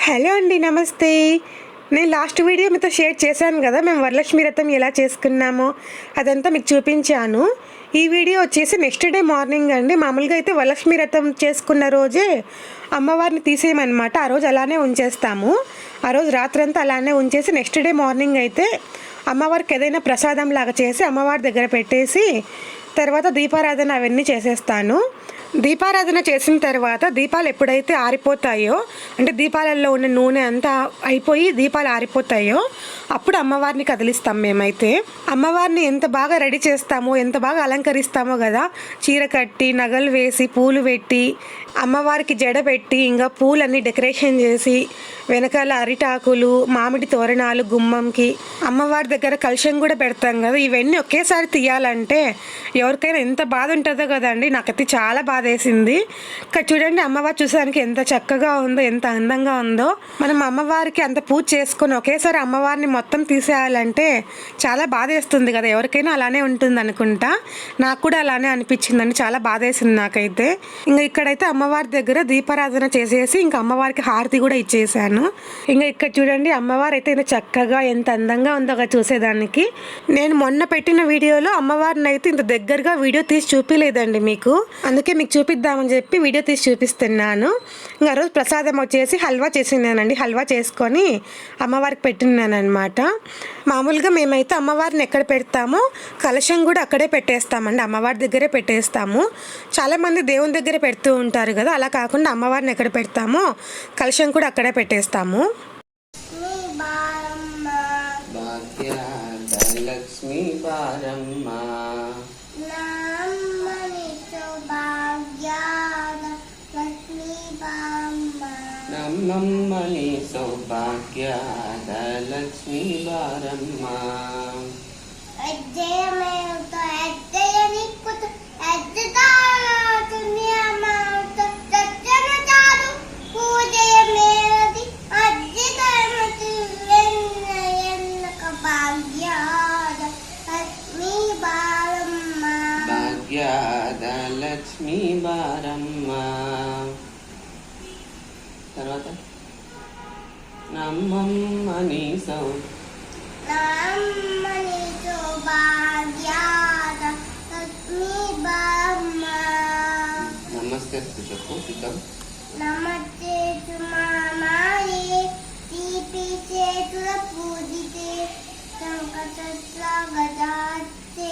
Hello అండి, నమస్తే. నేను లాస్ట్ వీడియో మీతో షేర్ చేశాను కదా, మేము వరలక్ష్మి వ్రతం ఎలా చేసుకున్నామో అదంతా మీకు చూపించాను. ఈ వీడియో వచ్చేసి నెక్స్ట్ డే మార్నింగ్ అండి. మామూలుగా అయితే వరలక్ష్మి వ్రతం చేసుకున్న రోజే అమ్మవారిని తీసేయమన్నమాట. ఆ రోజు అలానే ఉంచేస్తాము. ఆ రోజు రాత్రంతా అలానే ఉంచేసి నెక్స్ట్ డే మార్నింగ్ అయితే అమ్మవారికి ఏదైనా ప్రసాదం లాగా చేసి అమ్మవారి దగ్గర పెట్టేసి తర్వాత దీపారాధన అవన్నీ చేసేస్తాను. దీపారాధన చేసిన తర్వాత దీపాలు ఎప్పుడైతే ఆరిపోతాయో, అంటే దీపాలలో ఉన్న నూనె అంతా అయిపోయి దీపాలు ఆరిపోతాయో అప్పుడు అమ్మవారిని కదిలిస్తాం. మేమైతే అమ్మవారిని ఎంత బాగా రెడీ చేస్తామో, ఎంత బాగా అలంకరిస్తామో కదా, చీర కట్టి నగలు వేసి పూలు పెట్టి అమ్మవారికి జడ పెట్టి ఇంకా పూలన్నీ డెకరేషన్ చేసి వెనకాల అరిటాకులు మామిడి తోరణాలు గుమ్మంకి అమ్మవారి దగ్గర కలశం కూడా పెడతాం కదా. ఇవన్నీ ఒకేసారి తీయాలంటే ఎవరికైనా ఎంత బాధ ఉంటుందో కదండి. నాకైతే చాలా బాధ వేసింది. ఇక్కడ చూడండి, అమ్మవారు చూసానికి ఎంత చక్కగా ఉందో, ఎంత అందంగా ఉందో. మనం అమ్మవారికి అంత పూజ చేసుకొని ఒకేసారి అమ్మవారిని మొత్తం తీసేయాలంటే చాలా బాధ వేస్తుంది కదా. ఎవరికైనా అలానే ఉంటుంది అనుకుంటా. నాకు కూడా అలానే అనిపించిందండి. చాలా బాధ వేసింది నాకైతే. ఇంకా ఇక్కడైతే అమ్మవారి దగ్గర దీపారాధన చేసేసి ఇంకా అమ్మవారికి హారతి కూడా ఇచ్చేసాను. ఇంకా ఇక్కడ చూడండి, అమ్మవారు అయితే ఇంత చక్కగా ఎంత అందంగా ఉందో చూసేదానికి. నేను మొన్న పెట్టిన వీడియోలో అమ్మవారిని అయితే ఇంత దగ్గరగా వీడియో తీసి చూపించలేదండి మీకు. అందుకే మీకు చూపిద్దామని చెప్పి వీడియో తీసి చూపిస్తున్నాను. ఇంకా రోజు ప్రసాదం వచ్చేసి హల్వా చేసినానండి. హల్వా చేసుకొని అమ్మవారికి పెట్టినాను అనమాట. మామూలుగా మేమైతే అమ్మవారిని ఎక్కడ పెడతామో కలశం కూడా అక్కడే పెట్టేస్తామండి. అమ్మవారి దగ్గరే పెట్టేస్తాము. చాలామంది దేవుని దగ్గర పెడుతూ ఉంటారు కదా, అలా కాకుండా అమ్మవారిని ఎక్కడ పెడతామో కలశం కూడా అక్కడే పెట్టేస్తాము. లక్ష్మీ బారమ్మ నమ్మమ్మని సౌభాగ్యాద లక్ష్మీ బారమ్మ భాగ్యాద లక్ష్మీ బారమ్మ. తర్వాత నమ్మమ్మని నమస్తే చెప్పు ఇద్దాం. నమస్తే మామాయే తీపి చేతుల పూజితే సంకటస్ల గదాతే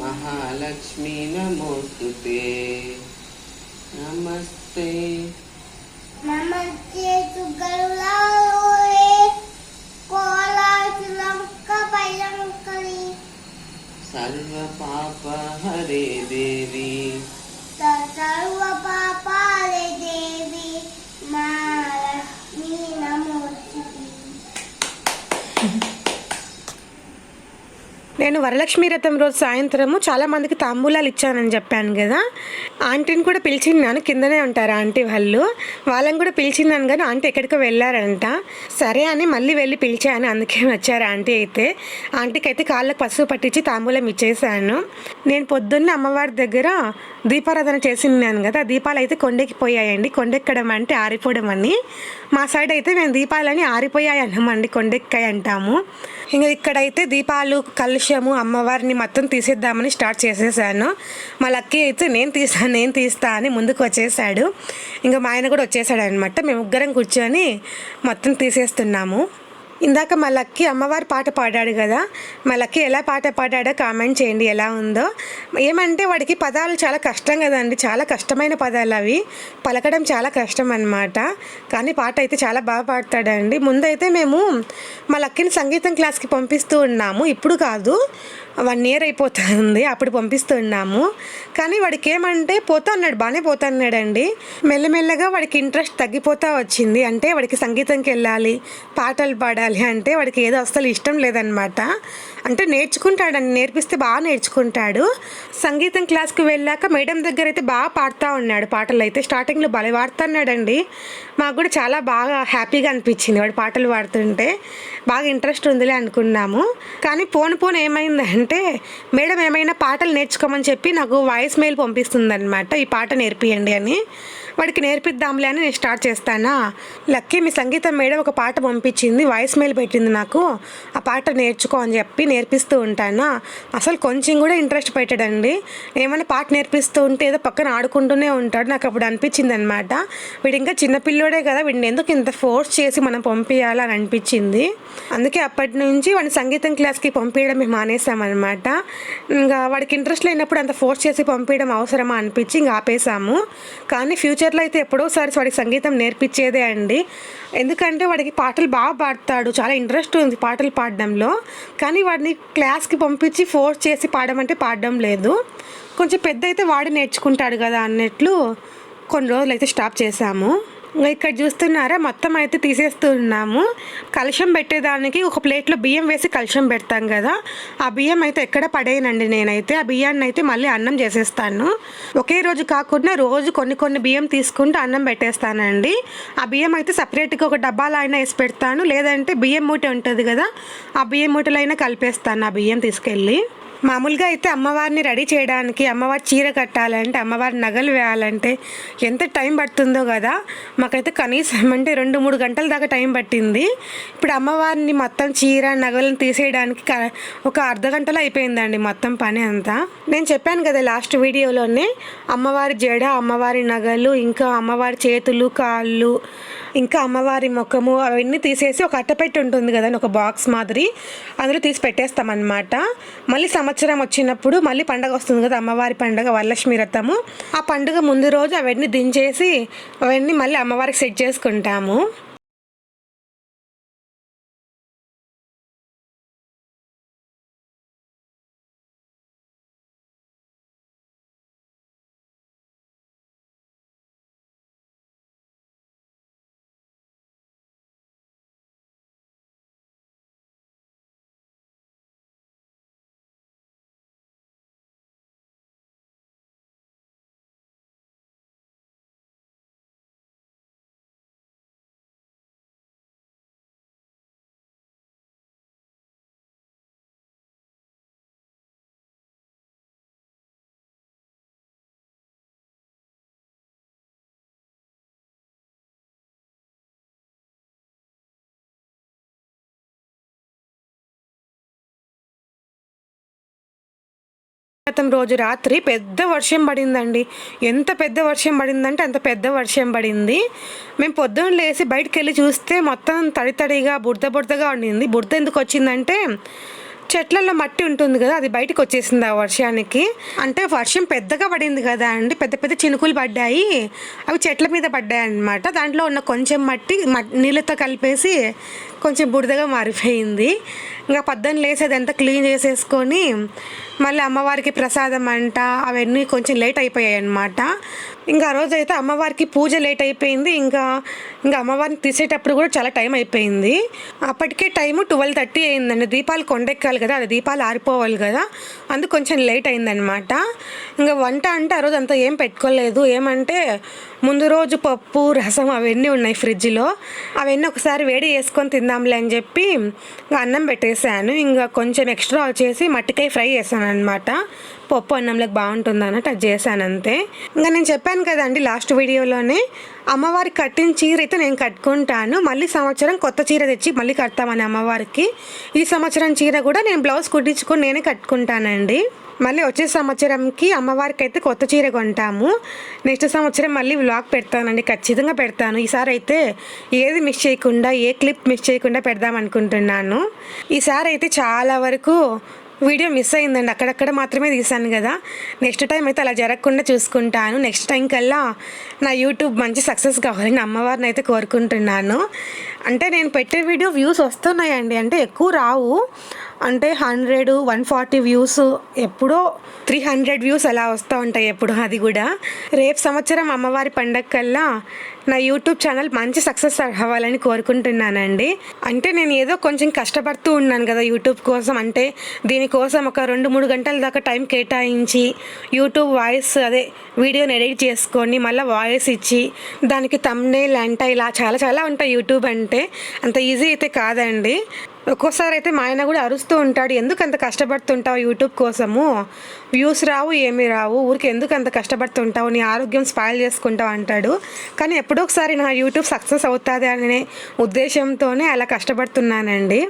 మహాలక్ష్మీ నమోస్తుతే. నమస్తే నమస్తే సుగరులాలోరే కోలాసులంక భయంకరి సర్వ పాప హరే దేవి సర్వ పాపాలే దేవి మా లక్ష్మీ నమోస్తుతే. నేను వరలక్ష్మి వ్రతం రోజు సాయంత్రము చాలామందికి తాంబూలాలు ఇచ్చానని చెప్పాను కదా. ఆంటీని కూడా పిలిచిన్నాను, కిందనే ఉంటారు ఆంటీ వాళ్ళు. వాళ్ళని కూడా పిలిచిన్నాను కానీ ఆంటీ ఎక్కడికో వెళ్ళారంట. సరే అని మళ్ళీ వెళ్ళి పిలిచాను, అందుకే వచ్చారు ఆంటీ అయితే. ఆంటీకి అయితే కాళ్ళకు పసుపు పట్టించి తాంబూలం ఇచ్చేసాను. నేను పొద్దున్నే అమ్మవారి దగ్గర దీపారాధన చేసిన్నాను కదా, దీపాలు అయితే కొండెక్కిపోయాయండి. కొండెక్కడం అంటే ఆరిపోవడం అని. మా సైడ్ అయితే మేము దీపాలని ఆరిపోయాయి అన్నామండి, కొండెక్కాయి అంటాము. ఇంకా ఇక్కడైతే దీపాలు కలుషము అమ్మవారిని మొత్తం తీసేద్దామని స్టార్ట్ చేసేసాను. మా లక్కీ అయితే నేను తీస్తా అని ముందుకు వచ్చేసాడు. ఇంకా మా ఆయన కూడా వచ్చేసాడు అనమాట. మేము ముగ్గురం కూర్చొని మొత్తం తీసేస్తున్నాము. ఇందాక మా లక్కీ అమ్మవారి పాట పాడాడు కదా, మా లక్కీ ఎలా పాట పాడాడో కామెంట్ చేయండి ఎలా ఉందో. ఏమంటే వాడికి పదాలు చాలా కష్టం కదండి, చాలా కష్టమైన పదాలు అవి, పలకడం చాలా కష్టం అన్నమాట. కానీ పాట అయితే చాలా బాగా పాడతాడండి. ముందైతే మేము మా లక్కీని సంగీతం క్లాస్కి పంపిస్తూ ఉన్నాము. ఇప్పుడు కాదు, 1 year అయిపోతుంది, అప్పుడు పంపిస్తున్నాము. కానీ వాడికి ఏమంటే పోతున్నాడు, బాగానే పోతున్నాడండి. మెల్లమెల్లగా వాడికి ఇంట్రెస్ట్ తగ్గిపోతూ వచ్చింది. అంటే వాడికి సంగీతంకి వెళ్ళాలి, పాటలు పాడాలి అంటే వాడికి ఏదో అస్సలు ఇష్టం లేదనమాట. అంటే నేర్చుకుంటాడండి, నేర్పిస్తే బాగా నేర్చుకుంటాడు. సంగీతం క్లాస్కి వెళ్ళాక మేడం దగ్గర అయితే బాగా పాడుతూ ఉన్నాడు. పాటలు అయితే స్టార్టింగ్లో భలే పాడుతున్నాడండి. మాకు కూడా చాలా బాగా హ్యాపీగా అనిపించింది వాడు పాటలు పాడుతుంటే. బాగా ఇంట్రెస్ట్ ఉందిలే అనుకున్నాము. కానీ పోను ఏమైందంటే మేడం ఏమైనా పాటలు నేర్చుకోమని చెప్పి నాకు వాయిస్ మెయిల్ పంపిస్తుంది అనమాట, ఈ పాట నేర్పియండి అని. వాడికి నేర్పిద్దాంలే అని నేను స్టార్ట్ చేస్తానా. లక్కీ మీ సంగీతం మేడం ఒక పాట పంపించింది, వాయిస్ మెయిల్ పెట్టింది నాకు, ఆ పాట నేర్చుకో అని చెప్పి నేర్పిస్తూ ఉంటానా. అసలు కొంచెం కూడా ఇంట్రెస్ట్ పెట్టడండి. ఏమైనా పాట నేర్పిస్తూ ఉంటే ఏదో పక్కన ఆడుకుంటూనే ఉంటాడు. నాకు అప్పుడు అనిపించింది అనమాట, వీడు ఇంకా చిన్నపిల్లోడే కదా, వీడిని ఎందుకు ఇంత ఫోర్స్ చేసి మనం పంపించాలని అనిపించింది. అందుకే అప్పటి నుంచి వాడిని సంగీతం క్లాస్కి పంపించడం మేము మానేసామన్నమాట. ఇంకా వాడికి ఇంట్రెస్ట్ లేనప్పుడు అంత ఫోర్స్ చేసి పంపించడం అవసరమా అనిపించి ఇంకా ఆపేసాము. కానీ ఫ్యూచర్లో అయితే ఎప్పుడోసారి వాడికి సంగీతం నేర్పించేదే అండి. ఎందుకంటే వాడికి పాటలు బాగా పాడతాడు, చాలా ఇంట్రెస్ట్ ఉంది పాటలు పాడడంలో. కానీ వాడిని క్లాస్కి పంపించి ఫోర్స్ చేసి పాడమంటే పాడడం లేదు. కొంచెం పెద్ద అయితే వాడు నేర్చుకుంటాడు కదా అన్నట్లు కొన్ని రోజులు అయితే స్టాప్ చేశాము. ఇక్కడ చూస్తున్నారా, మొత్తం అయితే తీసేస్తున్నాము. కలశం పెట్టేదానికి ఒక ప్లేట్లో బియ్యం వేసి కలశం పెడతాం కదా, ఆ బియ్యం అయితే ఎక్కడ పడేయనండి నేనైతే. ఆ బియ్యాన్ని అయితే మళ్ళీ అన్నం చేసేస్తాను. ఒకే రోజు కాకుండా రోజు కొన్ని బియ్యం తీసుకుంటూ అన్నం పెట్టేస్తానండి. ఆ బియ్యం అయితే సపరేట్గా ఒక డబ్బాలో అయినా వేసి పెడతాను, లేదంటే బియ్యం మూట ఉంటుంది కదా, ఆ బియ్యం మూటలో అయినా కలిపేస్తాను ఆ బియ్యం తీసుకెళ్ళి. మామూలుగా అయితే అమ్మవారిని రెడీ చేయడానికి, అమ్మవారి చీర కట్టాలంటే, అమ్మవారి నగలు వేయాలంటే ఎంత టైం పడుతుందో కదా. మాకైతే కనీసం అంటే 2-3 గంటల దాకా టైం పట్టింది. ఇప్పుడు అమ్మవారిని మొత్తం చీర నగలను తీసేయడానికి ఒక అర్ధగంటలో అయిపోయిందండి మొత్తం పని అంతా. నేను చెప్పాను కదా లాస్ట్ వీడియోలోనే, అమ్మవారి జడ, అమ్మవారి నగలు, ఇంకా అమ్మవారి చేతులు కాళ్ళు, ఇంకా అమ్మవారి ముఖము అవన్నీ తీసేసి ఒక అట్టపెట్టి ఉంటుంది కదా, ఒక బాక్స్ మాదిరి, అందులో తీసి పెట్టేస్తామన్నమాట. మళ్ళీ సంవత్సరం వచ్చినప్పుడు మళ్ళీ పండగ వస్తుంది కదా, అమ్మవారి పండగ వరలక్ష్మి వ్రతము, ఆ పండుగ ముందు రోజు అవన్నీ దించేసి అవన్నీ మళ్ళీ అమ్మవారికి సెట్ చేసుకుంటాము. రోజు రాత్రి పెద్ద వర్షం పడిందండి. ఎంత పెద్ద వర్షం పడిందంటే అంత పెద్ద వర్షం పడింది. మేము పొద్దున్న లేసి బయటకు వెళ్ళి చూస్తే మొత్తం తడిగా బురదగా ఉండింది. బురద ఎందుకు వచ్చిందంటే చెట్లలో మట్టి ఉంటుంది కదా, అది బయటకు వచ్చేసింది ఆ వర్షానికి. అంటే వర్షం పెద్దగా పడింది కదా అండి, పెద్ద చినుకులు పడ్డాయి, అవి చెట్ల మీద పడ్డాయి అన్నమాట. దాంట్లో ఉన్న కొంచెం మట్టి నీళ్ళతో కలిపేసి కొంచెం బురదగా మారిపోయింది. ఇంకా పొద్దున్న లేసి అదంతా క్లీన్ చేసేసుకొని మళ్ళీ అమ్మవారికి ప్రసాదం అంట అవన్నీ కొంచెం లేట్ అయిపోయాయి అన్నమాట. ఇంకా ఆ రోజు అయితే అమ్మవారికి పూజ లేట్ అయిపోయింది. ఇంకా అమ్మవారిని తీసేటప్పుడు కూడా చాలా టైం అయిపోయింది. అప్పటికే టైము 12:30 అయిందండి. దీపాలు కొండెక్కాలి కదా, అది దీపాలు ఆరిపోవాలి కదా, అందుకు కొంచెం లేట్ అయిందనమాట. ఇంకా వంట అంటే ఆ రోజు అంతా ఏం పెట్టుకోలేదు. ఏమంటే ముందు రోజు పప్పు రసం అవన్నీ ఉన్నాయి ఫ్రిడ్జ్లో, అవన్నీ ఒకసారి వేడి చేసుకొని తిందాంలే అని చెప్పి ఇంకా అన్నం పెట్టేశాను. ఇంకా కొంచెం ఎక్స్ట్రా వచ్చేసి మట్టికాయ ఫ్రై చేశాను అనమాట. పప్పు అన్నంలోకి బాగుంటుంది అన్నట్టు అది చేశాను అంతే. ఇంకా నేను చెప్పాను కదండి లాస్ట్ వీడియోలోనే, అమ్మవారికి కట్టిన చీర అయితే నేను కట్టుకుంటాను, మళ్ళీ సంవత్సరం కొత్త చీర తెచ్చి మళ్ళీ కడతామని అమ్మవారికి. ఈ సంవత్సరం చీర కూడా నేను బ్లౌజ్ కుట్టించుకొని నేనే కట్టుకుంటానండి. మళ్ళీ వచ్చే సంవత్సరంకి అమ్మవారికి అయితే కొత్త చీర కొంటాము. నెక్స్ట్ సంవత్సరం మళ్ళీ వ్లాగ్ పెడతానండి, ఖచ్చితంగా పెడతాను. ఈసారి అయితే ఏది మిస్ చేయకుండా, ఏ క్లిప్ మిస్ చేయకుండా పెడదాం అనుకుంటున్నాను. ఈసారి అయితే చాలా వరకు వీడియో మిస్ అయిందండి, అక్కడక్కడ మాత్రమే తీసాను కదా. నెక్స్ట్ టైం అయితే అలా జరగకుండా చూసుకుంటాను. నెక్స్ట్ టైం కల్లా నా యూట్యూబ్ మంచి సక్సెస్ కావాలని అమ్మవారిని అయితే కోరుకుంటున్నాను. అంటే నేను పెట్టే వీడియో వ్యూస్ వస్తున్నాయండి, అంటే ఎక్కువ రావు, అంటే 100, 140 వ్యూస్, ఎప్పుడో 300 వ్యూస్ అలా వస్తూ ఉంటాయి ఎప్పుడు. అది కూడా రేపు సంవత్సరం అమ్మవారి పండగ కల్లా నా యూట్యూబ్ ఛానల్ మంచి సక్సెస్ అవ్వాలని కోరుకుంటున్నానండి. అంటే నేను ఏదో కొంచెం కష్టపడుతూ ఉన్నాను కదా యూట్యూబ్ కోసం, అంటే దీనికోసం ఒక 2-3 గంటల దాకా టైం కేటాయించి యూట్యూబ్ వాయిస్ వీడియోని ఎడిట్ చేసుకొని మళ్ళీ వాయిస్ ఇచ్చి దానికి థంబ్నెయిల్ అంట ఇలా చాలా ఉంటాయి యూట్యూబ్ అంటే. అంత ఈజీ అయితే కాదండి. ఒక్కోసారి అయితే మా ఆయన కూడా అరుస్తూ ఉంటాడు, ఎందుకు అంత కష్టపడుతుంటావు యూట్యూబ్ కోసము, వ్యూస్ రావు ఏమీ రావు, ఊరికి ఎందుకు అంత కష్టపడుతుంటావు, నీ ఆరోగ్యం స్పాయిల్ చేసుకుంటావు అంటాడు. కానీ ఎప్పుడో ఒకసారి నా యూట్యూబ్ సక్సెస్ అవుతుంది అనే ఉద్దేశంతోనే అలా కష్టపడుతున్నానండి.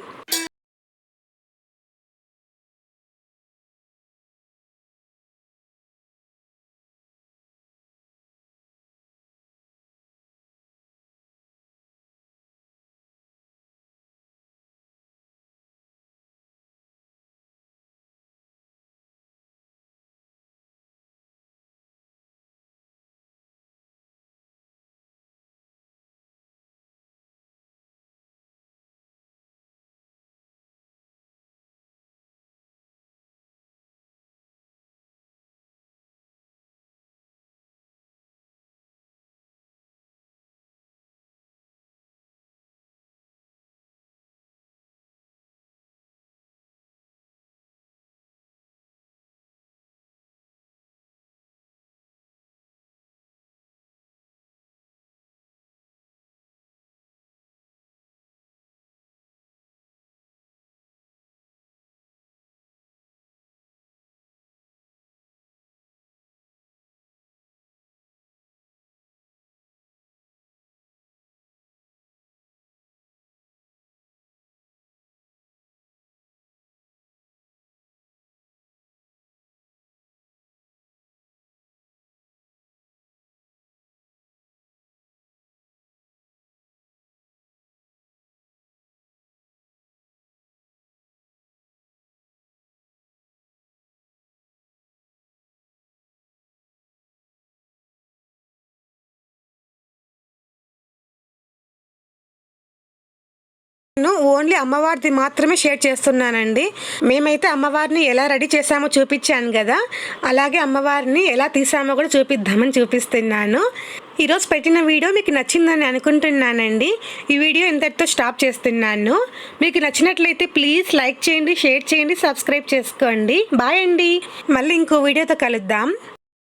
నేను ఓన్లీ అమ్మవారిది మాత్రమే షేర్ చేస్తున్నానండి. మేమైతే అమ్మవారిని ఎలా రెడీ చేసామో చూపించాను కదా, అలాగే అమ్మవారిని ఎలా తీసామో కూడా చూపిద్దామని చూపిస్తున్నాను. ఈరోజు పెట్టిన వీడియో మీకు నచ్చిందని అనుకుంటున్నానండి. ఈ వీడియో ఇంతటితో స్టాప్ చేస్తున్నాను. మీకు నచ్చినట్లయితే ప్లీజ్ లైక్ చేయండి, షేర్ చేయండి, సబ్స్క్రైబ్ చేసుకోండి. బాయ్ అండి. మళ్ళీ ఇంకో వీడియోతో కలుద్దాం.